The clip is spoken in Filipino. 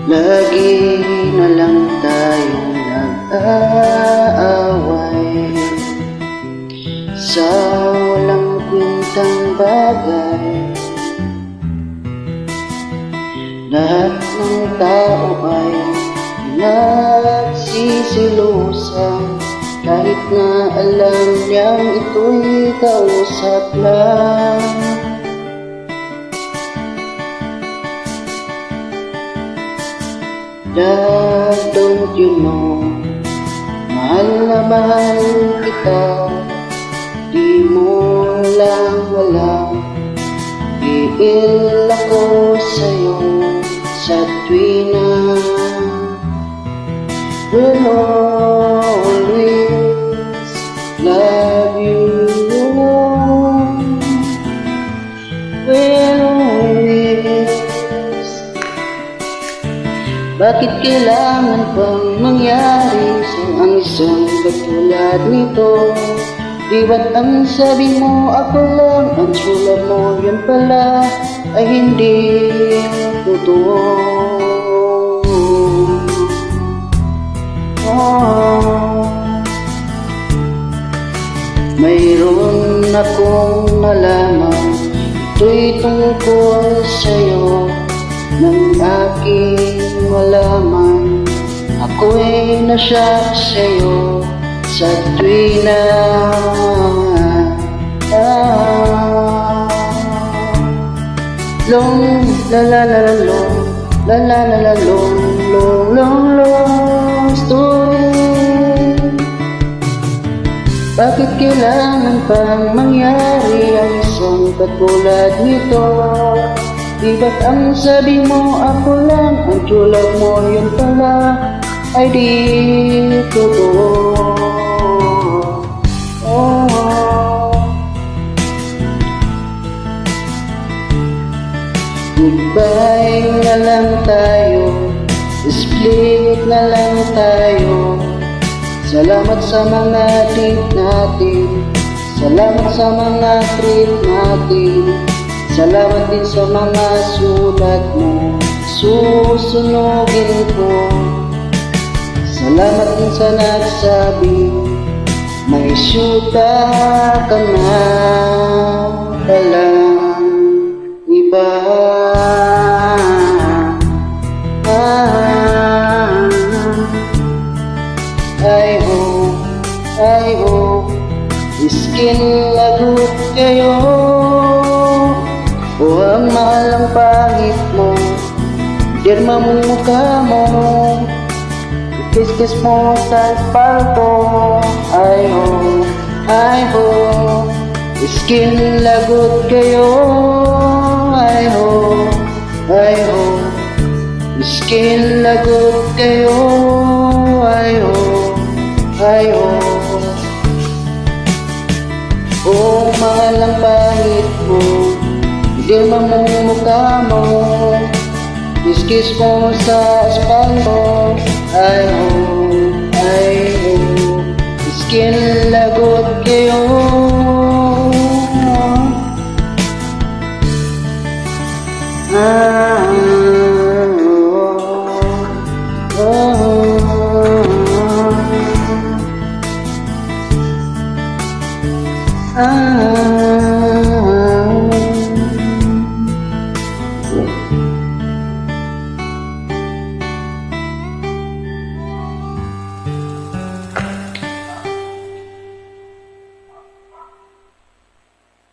Lagi na lang tayong nag-aaway sa walang kwentang bagay. Lahat ng tao ay nagsisilusan, kahit na alam niyang ito'y kausap lang. Love, don't you know, mahal na mahal kita. Di mo lang alam, iil ako sa'yo sa tuwing na will always love you. Bakit kailangan pang mangyari sa ang isang katulad nito? Di ba't ang sabi mo ako lang, ang tsula mo yun pala ay hindi totoo? Mayroon akong nalaman, ito'y tungkol sa'yo. Nang aking malaman, ako'y nasyak sa'yo sa tuwing na long la la la la long la la la la long long long long story. Bakit kailangan pang mangyari ang isang katulad nito? Di ba't ang sabi mo ako lang, ang tulad mo yun pala ay di totoo? Goodbye na lang tayo, split na lang tayo. Salamat sa mga date natin, salamat sa mga trip natin. Salamat din sa mga sulat mo, susunugin ko. Salamat din sa nagsabi, may syuta ka na palang iba. I hope, iskin lagot kayo. O ang mahal ang pangit mo, dirma mo mukha mo, ikis-kis mo sa espalto. I hope, iskin lagot kayo. I hope, iskin lagot kayo. I hope, o mahal ang pangit mo, dirma mo mukha mo, kiss mo sa espalto. I hope, iskin lagot kayo. Ah